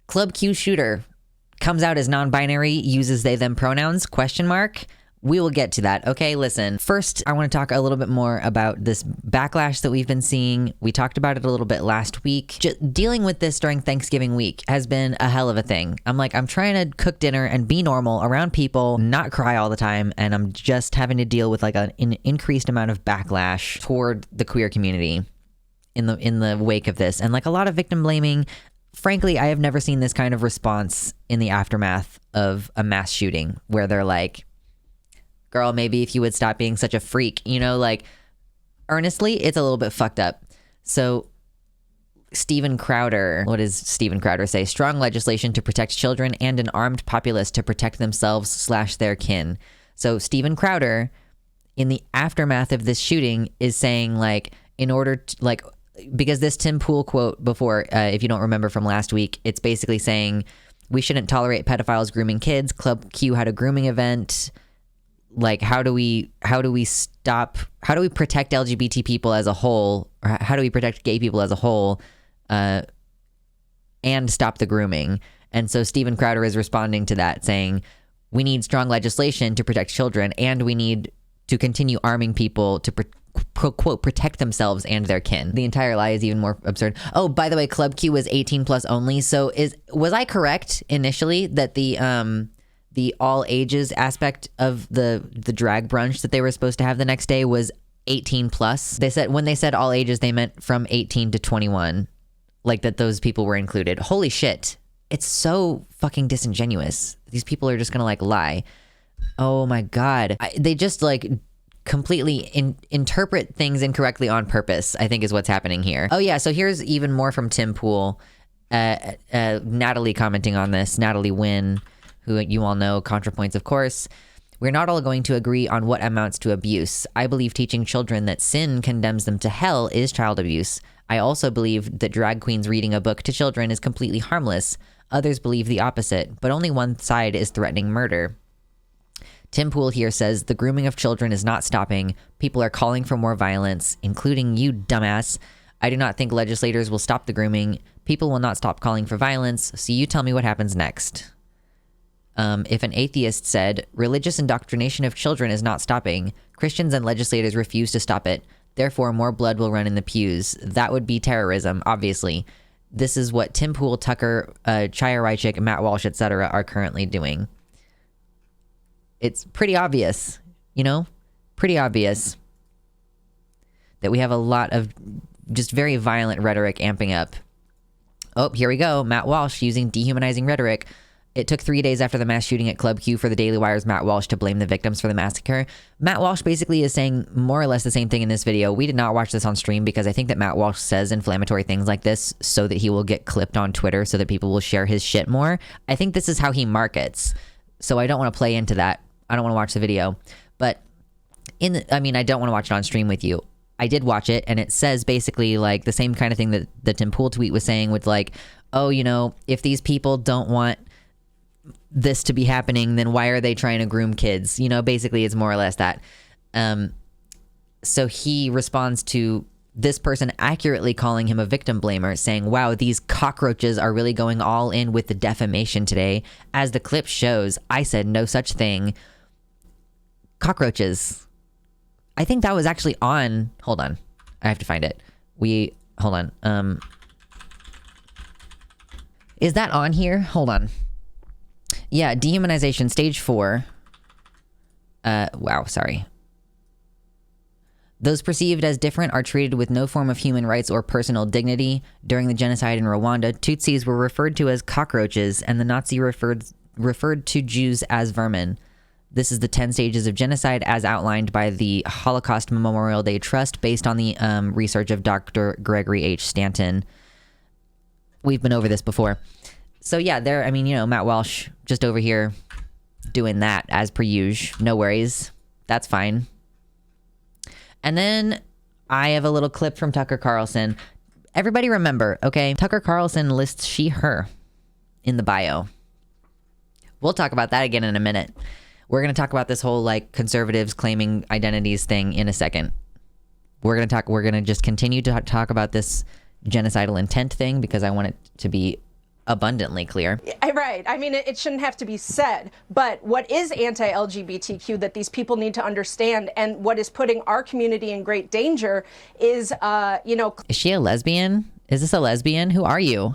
Club Q shooter comes out as non-binary, uses they them pronouns, ? We will get to that. Okay, listen. First, I want to talk a little bit more about this backlash that we've been seeing. We talked about it a little bit last week. Just dealing with this during Thanksgiving week has been a hell of a thing. I'm trying to cook dinner and be normal around people, not cry all the time, and I'm just having to deal with like an increased amount of backlash toward the queer community in the wake of this, and like a lot of victim blaming. Frankly, I have never seen this kind of response in the aftermath of a mass shooting where they're like, girl, maybe if you would stop being such a freak, like, earnestly, it's a little bit fucked up. So Steven Crowder, what does Steven Crowder say? Strong legislation to protect children and an armed populace to protect themselves / their kin. So Steven Crowder, in the aftermath of this shooting, is saying, like, in order to, like, because this Tim Pool quote before, if you don't remember from last week, it's basically saying we shouldn't tolerate pedophiles grooming kids. Club Q had a grooming event. Like, how do we protect LGBT people as a whole, or how do we protect gay people as a whole, and stop the grooming? And so Steven Crowder is responding to that, saying we need strong legislation to protect children, and we need to continue arming people to quote protect themselves and their kin. The entire lie is even more absurd. Oh, by the way, Club Q was 18 plus only. So was I correct initially that the all ages aspect of the drag brunch that they were supposed to have the next day was 18 plus? They said, when they said all ages, they meant from 18 to 21, like that those people were included. Holy shit. It's so fucking disingenuous. These people are just gonna like lie. Oh my God. They just like completely interpret things incorrectly on purpose, I think is what's happening here. Oh yeah, so here's even more from Tim Pool. Natalie commenting on this, Natalie Wynn, who you all know, ContraPoints, of course. We're not all going to agree on what amounts to abuse. I believe teaching children that sin condemns them to hell is child abuse. I also believe that drag queens reading a book to children is completely harmless. Others believe the opposite, but only one side is threatening murder. Tim Pool here says the grooming of children is not stopping. People are calling for more violence, including you, dumbass. I do not think legislators will stop the grooming. People will not stop calling for violence, so you tell me what happens next. If an atheist said, religious indoctrination of children is not stopping, Christians and legislators refuse to stop it, therefore more blood will run in the pews, that would be terrorism, obviously. This is what Tim Pool, Tucker, Chaya Rychik, Matt Walsh, etc. are currently doing. It's pretty obvious, pretty obvious that we have a lot of just very violent rhetoric amping up. Oh, here we go. Matt Walsh using dehumanizing rhetoric. It took 3 days after the mass shooting at Club Q for the Daily Wire's Matt Walsh to blame the victims for the massacre. Matt Walsh basically is saying more or less the same thing in this video. We did not watch this on stream because I think that Matt Walsh says inflammatory things like this so that he will get clipped on Twitter so that people will share his shit more. I think this is how he markets. So I don't want to play into that. I don't want to watch the video. But I don't want to watch it on stream with you. I did watch it, and it says basically like the same kind of thing that the Tim Pool tweet was saying with like, oh, if these people don't want this to be happening, then why are they trying to groom kids? Basically it's more or less that. So he responds to this person accurately calling him a victim blamer, saying, wow, these cockroaches are really going all in with the defamation today. As the clip shows, I said no such thing. Cockroaches. I think that was actually on, hold on, I have to find it. Hold on. Is that on here? Hold on. Yeah, dehumanization, stage 4. Wow, sorry. Those perceived as different are treated with no form of human rights or personal dignity. During the genocide in Rwanda, Tutsis were referred to as cockroaches, and the Nazi referred to Jews as vermin. This is the 10 stages of genocide as outlined by the Holocaust Memorial Day Trust based on the research of Dr. Gregory H. Stanton. We've been over this before. So yeah, Matt Walsh just over here doing that as per usual. No worries. That's fine. And then I have a little clip from Tucker Carlson. Everybody remember, okay? Tucker Carlson lists she, her in the bio. We'll talk about that again in a minute. We're going to talk about this whole like conservatives claiming identities thing in a second. We're going to just continue to talk about this genocidal intent thing because I want it to be abundantly clear. Right. I mean, it shouldn't have to be said. But what is anti-LGBTQ that these people need to understand, and what is putting our community in great danger is, Is she a lesbian? Is this a lesbian? Who are you?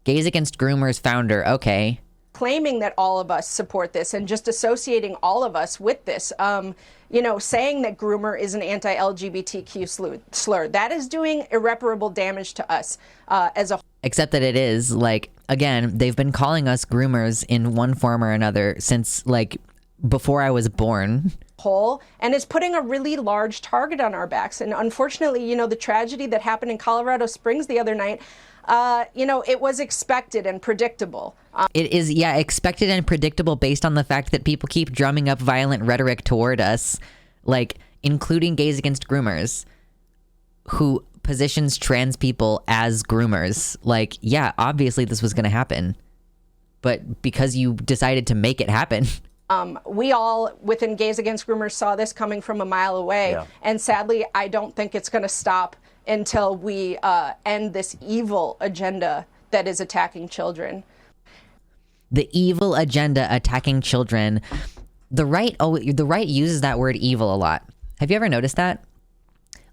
Gays Against Groomers founder. Okay. claiming that all of us support this and just associating all of us with this. Saying that groomer is an anti-LGBTQ slur, that is doing irreparable damage to us as a whole. Except that it is, like, again, they've been calling us groomers in one form or another since, like, before I was born. Whole, and it's putting a really large target on our backs. And unfortunately, the tragedy that happened in Colorado Springs the other night, it was expected and predictable. It is, expected and predictable based on the fact that people keep drumming up violent rhetoric toward us, like, including Gays Against Groomers, who positions trans people as groomers. Like, yeah, obviously this was going to happen, but because you decided to make it happen. We all within Gays Against Groomers saw this coming from a mile away. Yeah. And sadly, I don't think it's going to stop until we end this evil agenda that is attacking children. The evil agenda attacking children. The right uses that word evil a lot. Have you ever noticed that?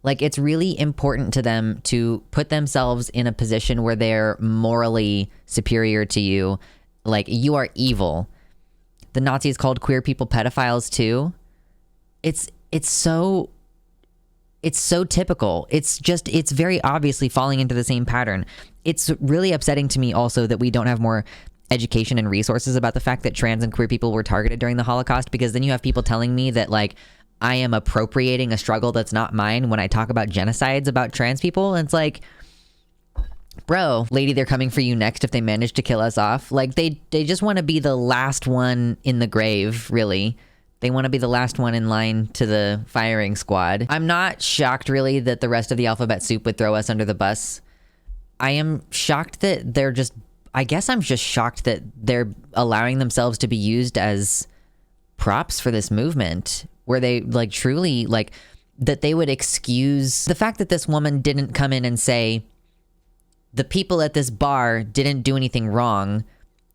Like, it's really important to them to put themselves in a position where they're morally superior to you. Like, you are evil. The Nazis called queer people pedophiles too. It's so typical. It's very obviously falling into the same pattern. It's really upsetting to me also that we don't have more education and resources about the fact that trans and queer people were targeted during the Holocaust, because then you have people telling me that, like, I am appropriating a struggle that's not mine when I talk about genocides about trans people. And it's like, bro, lady, they're coming for you next if they manage to kill us off. Like, they just want to be the last one in the grave, really. They want to be the last one in line to the firing squad. I'm not shocked, really, that the rest of the alphabet soup would throw us under the bus. I am shocked that I'm just shocked that they're allowing themselves to be used as props for this movement, where they, like, truly, like, that they would excuse the fact that this woman didn't come in and say, the people at this bar didn't do anything wrong.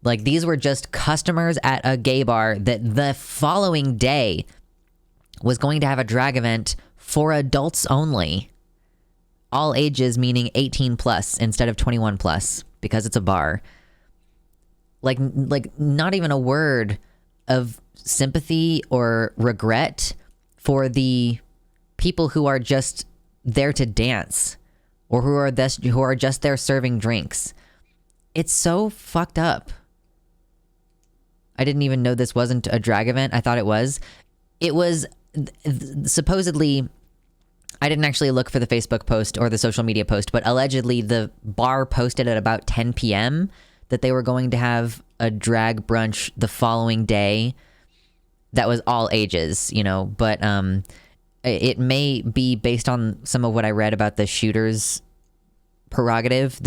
Like, these were just customers at a gay bar that the following day was going to have a drag event for adults only. All ages, meaning 18 plus instead of 21 plus, because it's a bar. Like not even a word of sympathy or regret for the people who are just there to dance, or who are just there serving drinks. It's so fucked up. I didn't even know this wasn't a drag event. I thought it was. It was supposedly, I didn't actually look for the Facebook post or the social media post, but allegedly the bar posted at about 10 p.m. that they were going to have a drag brunch the following day that was all ages, but it may be based on some of what I read about the shooter's prerogative,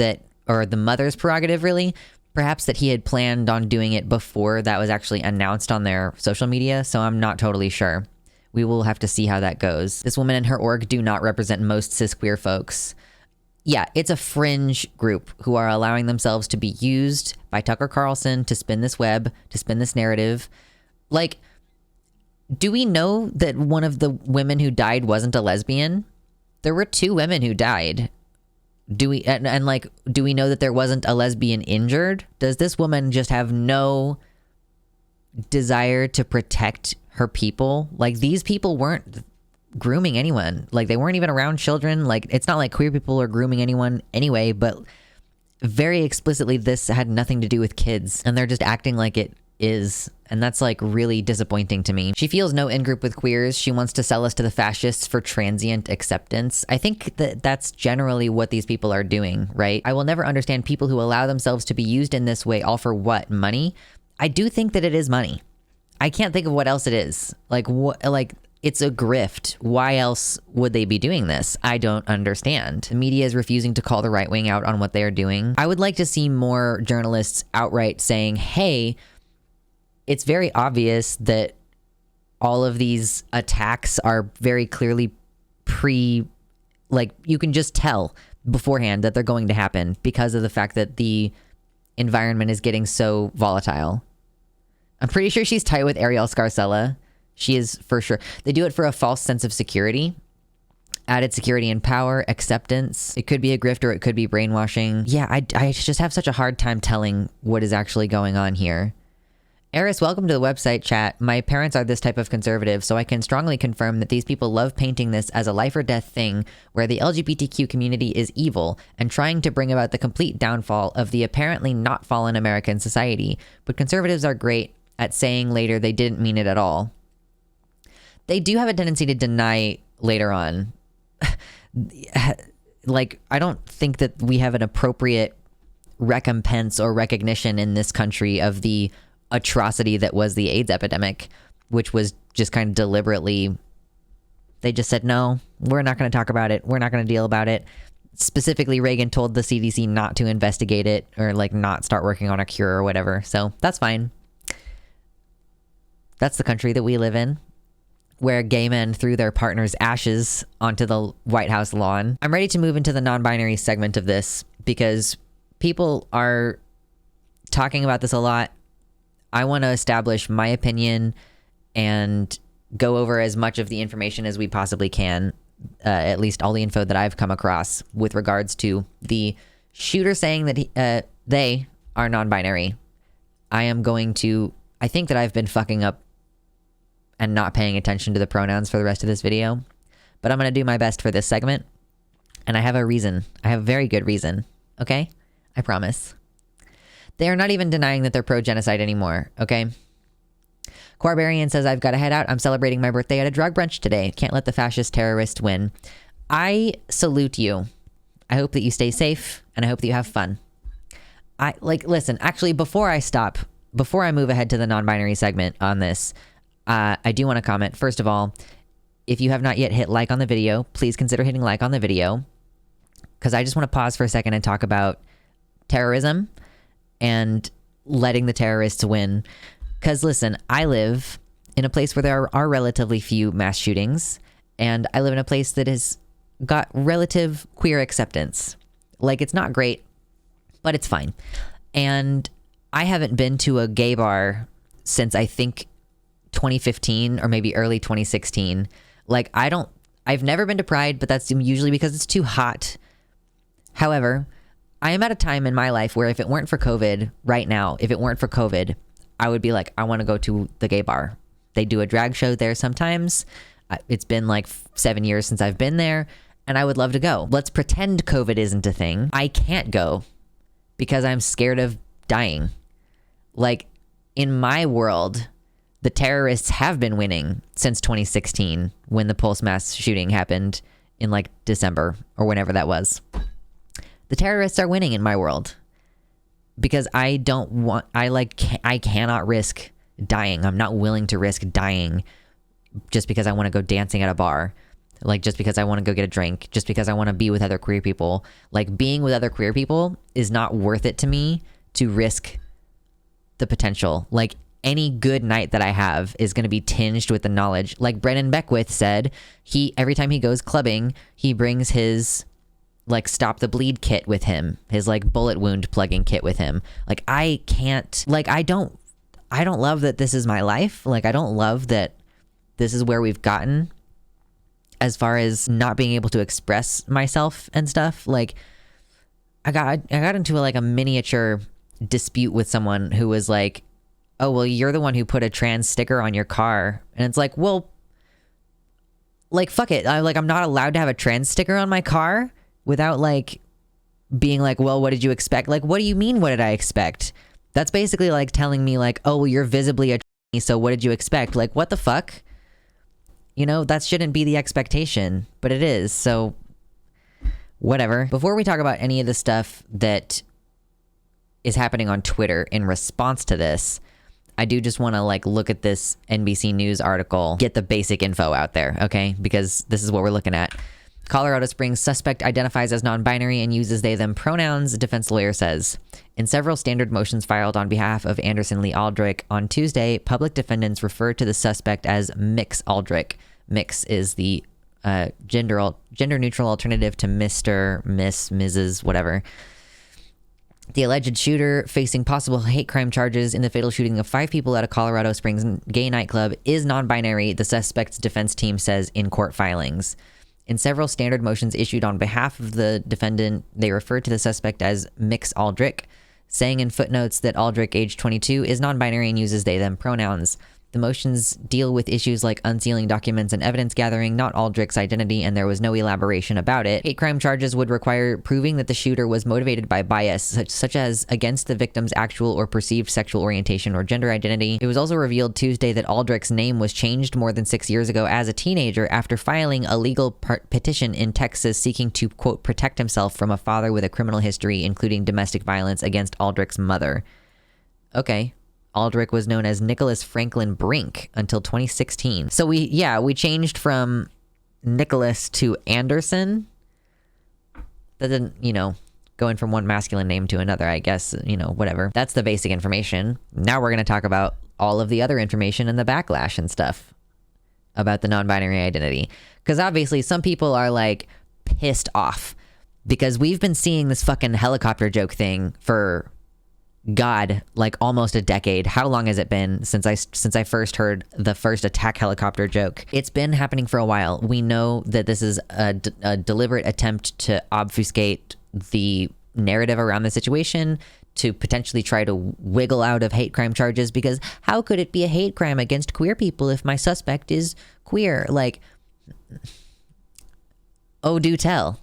or the mother's prerogative, really, perhaps, that he had planned on doing it before that was actually announced on their social media. So I'm not totally sure. We will have to see how that goes. This woman and her org do not represent most cis queer folks. Yeah, it's a fringe group who are allowing themselves to be used by Tucker Carlson to spin this web, to spin this narrative. Like, do we know that one of the women who died wasn't a lesbian? There were 2 women who died. Do we know that there wasn't a lesbian injured? Does this woman just have no desire to protect her people? Like, these people weren't grooming anyone. Like, they weren't even around children. Like, it's not like queer people are grooming anyone anyway, but very explicitly this had nothing to do with kids, and they're just acting like it is. And that's, like, really disappointing to me. She feels no in-group with queers. She wants to sell us to the fascists for transient acceptance. I think that that's generally what these people are doing, right? I will never understand people who allow themselves to be used in this way, all for what? Money? I do think that it is money. I can't think of what else it is. Like, it's a grift. Why else would they be doing this? I don't understand. The media is refusing to call the right wing out on what they are doing. I would like to see more journalists outright saying, hey, it's very obvious that all of these attacks are very clearly you can just tell beforehand that they're going to happen because of the fact that the environment is getting so volatile. I'm pretty sure she's tight with Ariel Scarcella. She is for sure. They do it for a false sense of security. Added security and power, acceptance. It could be a grift or it could be brainwashing. Yeah, I just have such a hard time telling what is actually going on here. Eris, welcome to the website chat. My parents are this type of conservative, so I can strongly confirm that these people love painting this as a life or death thing where the LGBTQ community is evil and trying to bring about the complete downfall of the apparently not fallen American society. But conservatives are great at saying later they didn't mean it at all. They do have a tendency to deny later on. Like, I don't think that we have an appropriate recompense or recognition in this country of the atrocity that was the AIDS epidemic, which was just kind of deliberately, they just said, no, we're not going to talk about it. We're not going to deal about it. Specifically, Reagan told the CDC not to investigate it or like not start working on a cure or whatever. So that's fine. That's the country that we live in, where gay men threw their partner's ashes onto the White House lawn. I'm ready to move into the non-binary segment of this because people are talking about this a lot. I want to establish my opinion and go over as much of the information as we possibly can, at least all the info that I've come across with regards to the shooter saying that they are non-binary. I think that I've been fucking up and not paying attention to the pronouns for the rest of this video, but I'm going to do my best for this segment. And I have a reason. I have a very good reason. Okay? I promise. They are not even denying that they're pro-genocide anymore. Okay? Quarbarian says, I've got to head out. I'm celebrating my birthday at a drug brunch today. Can't let the fascist terrorist win. I salute you. I hope that you stay safe and I hope that you have fun. Listen, actually, before I move ahead to the non-binary segment on this, I do want to comment. First of all, if you have not yet hit like on the video, please consider hitting like on the video, because I just want to pause for a second and talk about terrorism and letting the terrorists win. Because listen, I live in a place where there are relatively few mass shootings, and I live in a place that has got relative queer acceptance. Like, it's not great, but it's fine. And I haven't been to a gay bar since I think 2015 or maybe early 2016. Like, I've never been to Pride, but that's usually because it's too hot. However, I am at a time in my life where if it weren't for COVID right now, if it weren't for COVID, I would be like, I want to go to the gay bar. They do a drag show there sometimes. It's been like 7 years since I've been there and I would love to go. Let's pretend COVID isn't a thing. I can't go because I'm scared of dying. Like, in my world, the terrorists have been winning since 2016 when the Pulse mass shooting happened in like December or whenever that was. The terrorists are winning in my world because I cannot risk dying. I'm not willing to risk dying just because I want to go dancing at a bar. Like, just because I want to go get a drink, just because I want to be with other queer people. Like, being with other queer people is not worth it to me to risk the potential. Like, any good night that I have is going to be tinged with the knowledge. Like Brennan Beckwith said, every time he goes clubbing, he brings his like stop the bleed kit with him, his like bullet wound plugging kit with him. Like, I can't, like, I don't love that this is my life. Like, I don't love that this is where we've gotten as far as not being able to express myself and stuff. Like, I got into a miniature dispute with someone who was like, oh, well, you're the one who put a trans sticker on your car. And it's like, well, like, fuck it. I'm not allowed to have a trans sticker on my car without like being like, well, what did you expect? Like, what do you mean? What did I expect? That's basically like telling me like, oh, well, you're visibly a tranny, so what did you expect? Like, what the fuck? You know, that shouldn't be the expectation, but it is. So whatever. Before we talk about any of the stuff that is happening on Twitter in response to this, I do just want to like look at this NBC News article, get the basic info out there, okay? Because this is what we're looking at. Colorado Springs suspect identifies as non-binary and uses they them pronouns, defense lawyer says. In several standard motions filed on behalf of Anderson Lee Aldrich on Tuesday, public defendants referred to the suspect as Mix Aldrich. Mix is the gender neutral alternative to Mr., Miss, Mrs., whatever. The alleged shooter facing possible hate crime charges in the fatal shooting of 5 people at a Colorado Springs gay nightclub is non-binary, the suspect's defense team says in court filings. In several standard motions issued on behalf of the defendant, they referred to the suspect as Mix Aldrich, saying in footnotes that Aldrich, age 22, is non-binary and uses they/them pronouns. The motions deal with issues like unsealing documents and evidence gathering, not Aldrich's identity, and there was no elaboration about it. Hate crime charges would require proving that the shooter was motivated by bias, such as against the victim's actual or perceived sexual orientation or gender identity. It was also revealed Tuesday that Aldrich's name was changed more than 6 years ago as a teenager after filing a legal petition in Texas seeking to, quote, protect himself from a father with a criminal history, including domestic violence against Aldrich's mother. Okay. Aldrich was known as Nicholas Franklin Brink until 2016. So we changed from Nicholas to Anderson. That didn't, going from one masculine name to another, I guess, whatever. That's the basic information. Now we're going to talk about all of the other information and the backlash and stuff about the non-binary identity. Because obviously some people are like pissed off because we've been seeing this fucking helicopter joke thing for God, like almost a decade. How long has it been since I first heard the first attack helicopter joke? It's been happening for a while. We know that this is a deliberate attempt to obfuscate the narrative around the situation, to potentially try to wiggle out of hate crime charges, because how could it be a hate crime against queer people if my suspect is queer? Like, oh, do tell.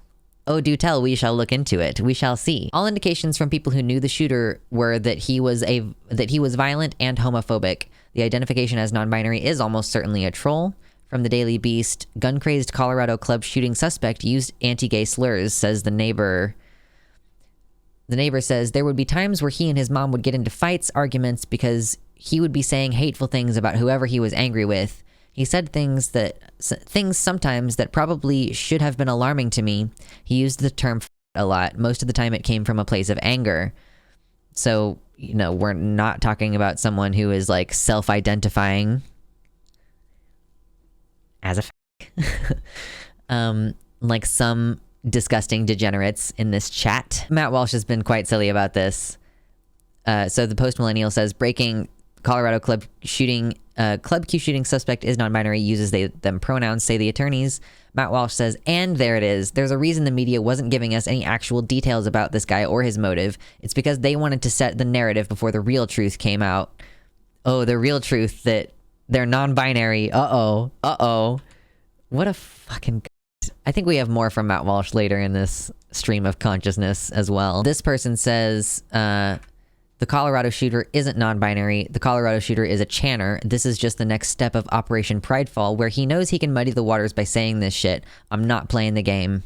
Oh, do tell, we shall look into it. We shall see. All indications from people who knew the shooter were that he was violent and homophobic. The identification as non-binary is almost certainly a troll. From the Daily Beast, gun-crazed Colorado club shooting suspect used anti-gay slurs, says the neighbor. The neighbor says there would be times where he and his mom would get into fights, arguments, because he would be saying hateful things about whoever he was angry with. He said things sometimes that probably should have been alarming to me. He used the term a lot. Most of the time it came from a place of anger. So, we're not talking about someone who is like self-identifying as a like some disgusting degenerates in this chat. Matt Walsh has been quite silly about this. So the post-millennial says, breaking Colorado club Q shooting suspect is non-binary, uses they/them pronouns, say the attorneys. Matt Walsh says, and there it is. There's a reason the media wasn't giving us any actual details about this guy or his motive. It's because they wanted to set the narrative before the real truth came out. Oh, the real truth that they're non-binary. Uh-oh. What a fucking... I think we have more from Matt Walsh later in this stream of consciousness as well. This person says, the Colorado shooter isn't non-binary. The Colorado shooter is a channer. This is just the next step of Operation Pridefall, where he knows he can muddy the waters by saying this shit. I'm not playing the game.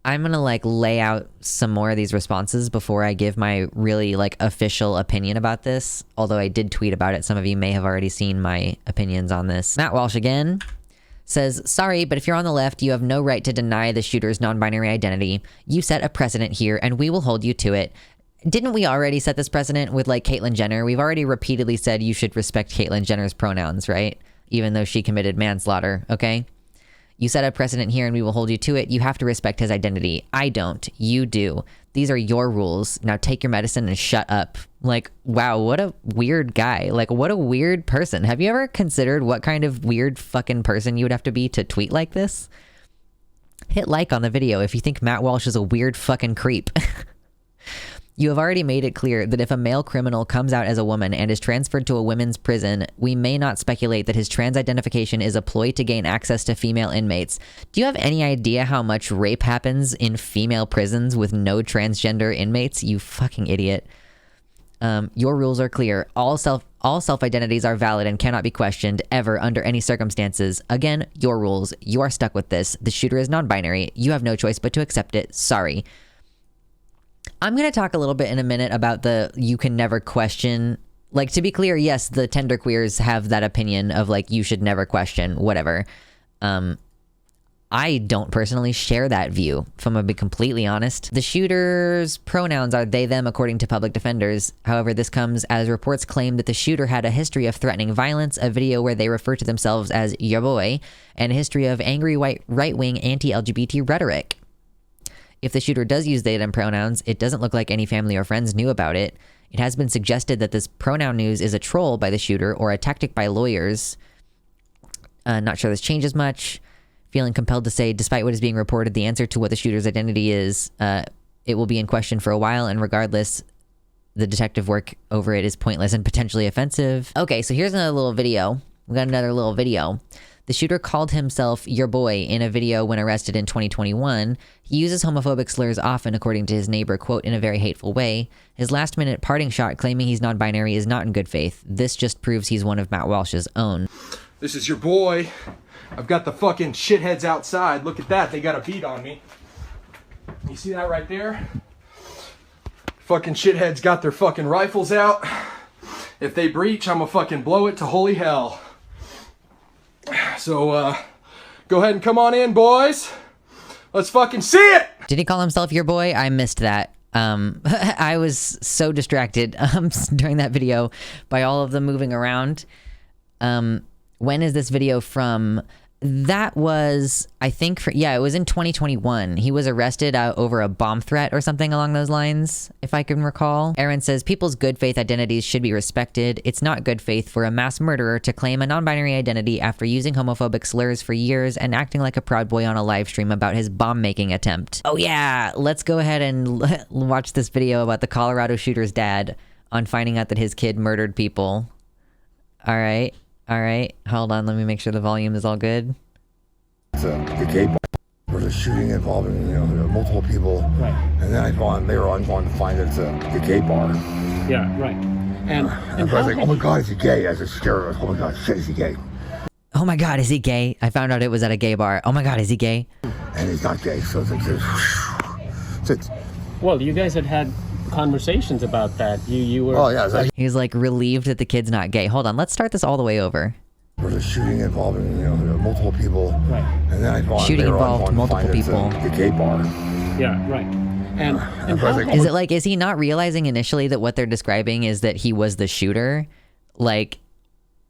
I'm gonna lay out some more of these responses before I give my really official opinion about this. Although I did tweet about it. Some of you may have already seen my opinions on this. Matt Walsh again says, sorry, but if you're on the left, you have no right to deny the shooter's non-binary identity. You set a precedent here, and we will hold you to it. Didn't we already set this precedent with Caitlyn Jenner? We've already repeatedly said you should respect Caitlyn Jenner's pronouns, right? Even though she committed manslaughter, okay? You set a precedent here and we will hold you to it. You have to respect his identity. I don't. You do. These are your rules. Now take your medicine and shut up. Wow, what a weird guy. What a weird person. Have you ever considered what kind of weird fucking person you would have to be to tweet like this? Hit like on the video if you think Matt Walsh is a weird fucking creep. You have already made it clear that if a male criminal comes out as a woman and is transferred to a women's prison, we may not speculate that his trans identification is a ploy to gain access to female inmates. Do you have any idea how much rape happens in female prisons with no transgender inmates? You fucking idiot. Your rules are clear. All self-identities are valid and cannot be questioned ever under any circumstances. Again, your rules. You are stuck with this. The shooter is non-binary. You have no choice but to accept it. Sorry. I'm going to talk a little bit in a minute about you can never question. To be clear, yes, the tender queers have that opinion of you should never question, whatever. I don't personally share that view, if I'm going to be completely honest. The shooter's pronouns are they, them, according to public defenders. However, this comes as reports claim that the shooter had a history of threatening violence, a video where they refer to themselves as your boy, and a history of angry right-wing anti-LGBT rhetoric. If the shooter does use they them pronouns, it doesn't look like any family or friends knew about it. It has been suggested that this pronoun news is a troll by the shooter or a tactic by lawyers. Not sure this changes much. Feeling compelled to say, despite what is being reported, the answer to what the shooter's identity is, it will be in question for a while, and regardless, the detective work over it is pointless and potentially offensive. Okay, so here's another little video. We got another little video. The shooter called himself your boy in a video when arrested in 2021. He uses homophobic slurs often, according to his neighbor, quote, in a very hateful way. His last-minute parting shot claiming he's non-binary is not in good faith. This just proves he's one of Matt Walsh's own. This is your boy. I've got the fucking shitheads outside. Look at that. They got a beat on me. You see that right there? Fucking shitheads got their fucking rifles out. If they breach, I'm gonna fucking blow it to holy hell. So, go ahead and come on in, boys. Let's fucking see it! Did he call himself your boy? I missed that. I was so distracted during that video by all of them moving around. When is this video from? That was, I think, it was in 2021. He was arrested over a bomb threat or something along those lines, if I can recall. Aaron says, people's good faith identities should be respected. It's not good faith for a mass murderer to claim a non-binary identity after using homophobic slurs for years and acting like a Proud Boy on a live stream about his bomb-making attempt. Oh yeah, let's go ahead and watch this video about the Colorado shooter's dad on finding out that his kid murdered people. All right. Hold on, let me make sure the volume is all good. It's the gay bar. There was a shooting involving, multiple people. Right. And then later on to find it's the gay bar. Yeah, right. And I was like, oh my God, is he gay? I was scared. Oh my God, shit, is he gay? Oh my God, is he gay? I found out it was at a gay bar. Oh my God, is he gay? And he's not gay, so it's well, you guys had conversations about that. You were. oh yeah, He's like relieved that the kid's not gay. Hold on, let's start this all the way over. there was a shooting involving, multiple people. Right. And then Shooting involved multiple people. The gay bar. Yeah, right. And I was like, Is it like, is he not realizing initially that what they're describing is that he was the shooter? Like,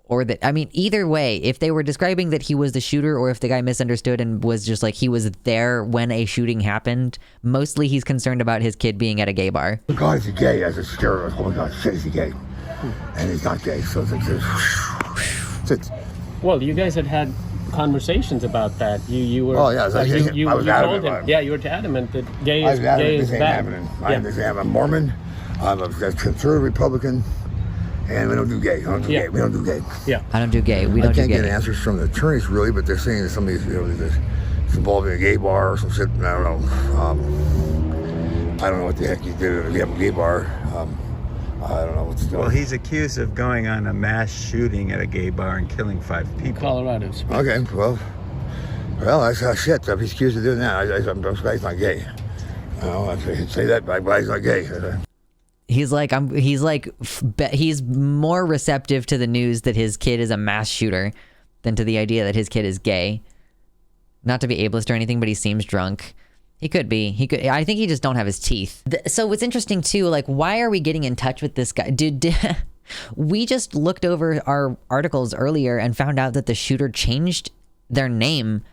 or that, I mean, either way, if they were describing that he was the shooter or if the guy misunderstood and was just like, he was there when a shooting happened, mostly he's concerned about his kid being at a gay bar. oh my God, is he gay? I was scared. Oh my God, shit, is he gay? And he's not gay, so it's well, you guys had conversations about that. You were. Oh, yeah, you I was told adamant him. about it. Yeah, you were adamant that gay I is was adamant this ain't bad. happening. I'm a Mormon. I'm a conservative Republican. And we don't do gay. We don't do gay. Yeah. I don't do gay. We don't I do can't gay. get answers from the attorneys really, but they're saying that some of these, it's involving a gay bar or some shit. I don't know. I don't know what the heck he did at a gay bar. I don't know what's going on. Well, he's accused of going on a mass shooting at a gay bar and killing 5 people. Colorado. Okay, well, that's shit. If he's accused of doing that, I'm surprised he's not gay. I'd say that, but he's not gay. He's more receptive to the news that his kid is a mass shooter than to the idea that his kid is gay. Not to be ableist or anything, but he seems drunk. He could be. I think he just don't have his teeth. So what's interesting too, like, why are we getting in touch with this guy? We just looked over our articles earlier and found out that the shooter changed their name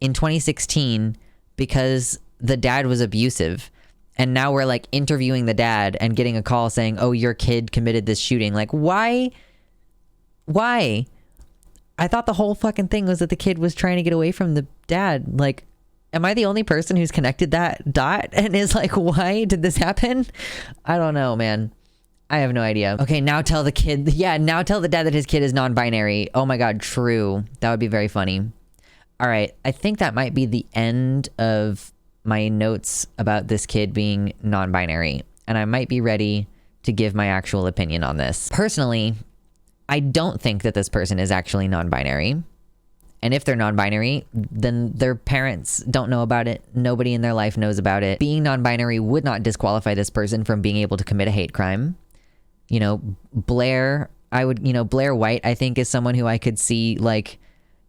in 2016 because the dad was abusive. And now we're like interviewing the dad and getting a call saying, oh, your kid committed this shooting. Like, why? I thought the whole fucking thing was that the kid was trying to get away from the dad. Like, am I the only person who's connected that dot and is like, why did this happen? I don't know, man. I have no idea. Okay, now tell the kid. Yeah, now tell the dad that his kid is non-binary. Oh my God, true. That would be very funny. All right, I think that might be the end of my notes about this kid being non-binary, and I might be ready to give my actual opinion on this. Personally, I don't think that this person is actually non-binary. And if they're non-binary, then their parents don't know about it. Nobody in their life knows about it. Being non-binary would not disqualify this person from being able to commit a hate crime. Blair White, I think, is someone who I could see, like,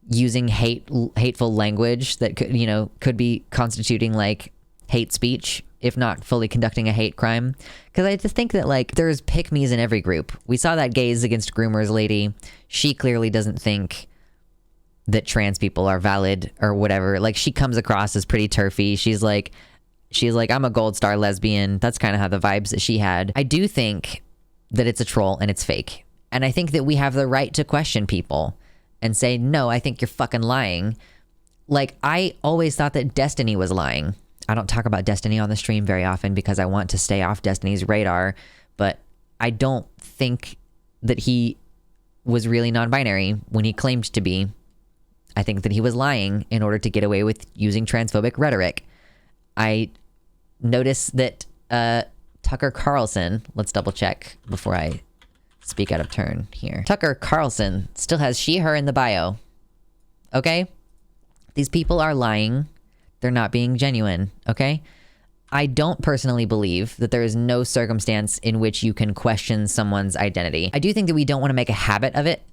using hateful language that could be constituting like hate speech, if not fully conducting a hate crime. Because I just think that, like, there's pick-me's in every group. We saw that Gays Against Groomers lady. She clearly doesn't think that trans people are valid or whatever. Like, she comes across as pretty turfy. She's like, She's like, I'm a gold star lesbian. That's kind of how the vibes that she had. I do think that it's a troll and it's fake. And I think that we have the right to question people and say, no, I think you're fucking lying. Like, I always thought that Destiny was lying. I don't talk about Destiny on the stream very often because I want to stay off Destiny's radar, but I don't think that he was really non-binary when he claimed to be. I think that he was lying in order to get away with using transphobic rhetoric. I noticed that Tucker Carlson, let's double check before I speak out of turn here. Tucker Carlson still has she, her in the bio. Okay? These people are lying. They're not being genuine. Okay? I don't personally believe that there is no circumstance in which you can question someone's identity. I do think that we don't want to make a habit of it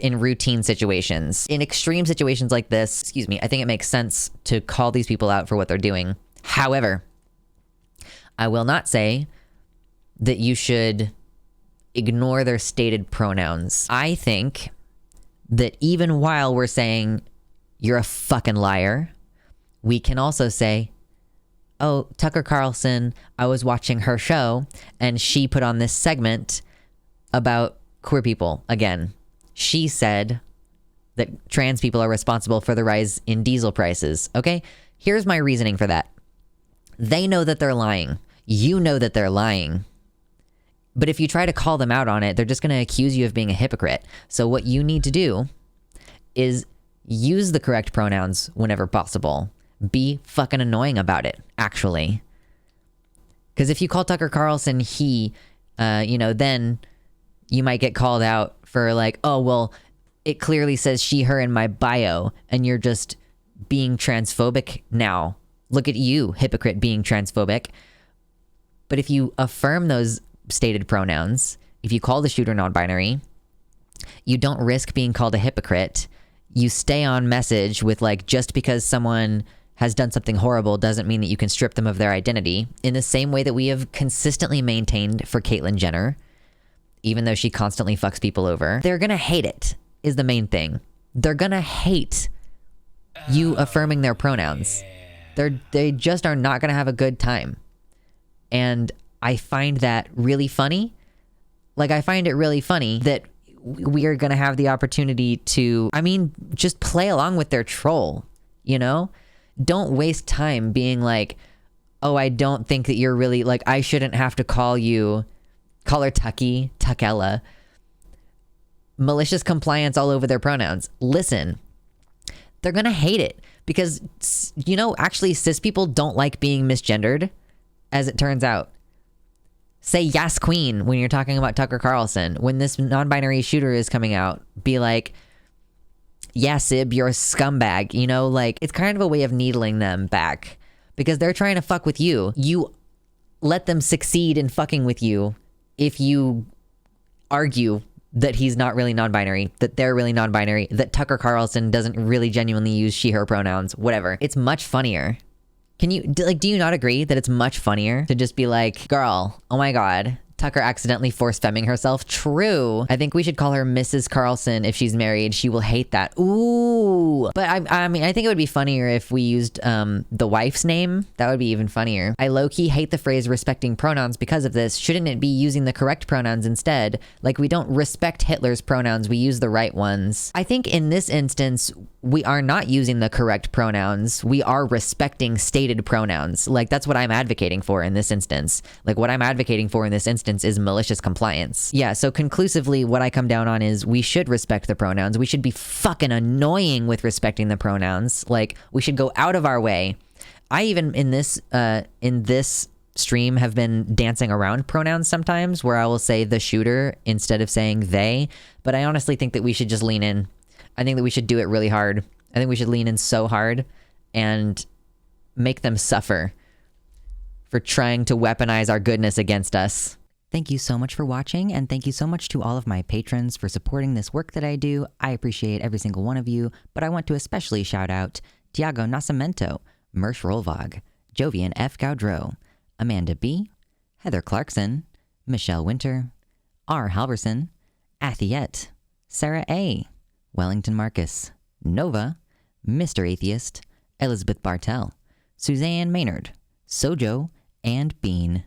in routine situations. In extreme situations like this, I think it makes sense to call these people out for what they're doing. However, I will not say that you should ignore their stated pronouns. I think that even while we're saying you're a fucking liar, we can also say, oh, Tucker Carlson, I was watching her show and she put on this segment about queer people. Again, she said that trans people are responsible for the rise in diesel prices. Okay, here's my reasoning for that. They know that they're lying. You know that they're lying. But if you try to call them out on it, they're just going to accuse you of being a hypocrite. So what you need to do is use the correct pronouns whenever possible. Be fucking annoying about it, actually. Because if you call Tucker Carlson he, then you might get called out for like, oh, well, it clearly says she, her in my bio, and you're just being transphobic now. Look at you, hypocrite, being transphobic. But if you affirm those stated pronouns, if you call the shooter non-binary, you don't risk being called a hypocrite. You stay on message with like, just because someone has done something horrible doesn't mean that you can strip them of their identity, in the same way that we have consistently maintained for Caitlyn Jenner, even though she constantly fucks people over. They're gonna hate it, is the main thing. They're gonna hate you affirming their pronouns. They just are not gonna have a good time. And I find that really funny. Like, I find it really funny that we are gonna have the opportunity to, just play along with their troll, you know? Don't waste time being like, oh, I don't think that you're really, like, I shouldn't have to call her Tuckella. Malicious compliance all over their pronouns. Listen, they're gonna hate it because, actually cis people don't like being misgendered, as it turns out. Say yes queen when you're talking about Tucker Carlson. When this non-binary shooter is coming out, be like, yeah, Sib, you're a scumbag. It's kind of a way of needling them back because they're trying to fuck with you. You let them succeed in fucking with you if you argue that he's not really non-binary, that they're really non-binary, that Tucker Carlson doesn't really genuinely use she, her pronouns, whatever. It's much funnier. Do you not agree that it's much funnier to just be like, girl, oh my God, Tucker accidentally force-femming herself? True. I think we should call her Mrs. Carlson if she's married. She will hate that. Ooh. But I think it would be funnier if we used the wife's name. That would be even funnier. I low-key hate the phrase respecting pronouns because of this. Shouldn't it be using the correct pronouns instead? Like, we don't respect Hitler's pronouns. We use the right ones. I think in this instance, we are not using the correct pronouns. We are respecting stated pronouns. Like, that's what I'm advocating for in this instance. Like, what I'm advocating for in this instance is malicious compliance. Yeah, so conclusively, what I come down on is we should respect the pronouns. We should be fucking annoying with respecting the pronouns. Like, we should go out of our way. I even in this stream have been dancing around pronouns sometimes, where I will say the shooter instead of saying they. But I honestly think that we should just lean in. I think that we should do it really hard. I think we should lean in so hard and make them suffer for trying to weaponize our goodness against us. Thank you so much for watching, and thank you so much to all of my patrons for supporting this work that I do. I appreciate every single one of you, but I want to especially shout out Tiago Nascimento, Mersh Rolvog, Jovian F. Gaudreau, Amanda B., Heather Clarkson, Michelle Winter, R. Halverson, Athiette, Sarah A., Wellington Marcus, Nova, Mr. Atheist, Elizabeth Bartell, Suzanne Maynard, Sojo, and Bean.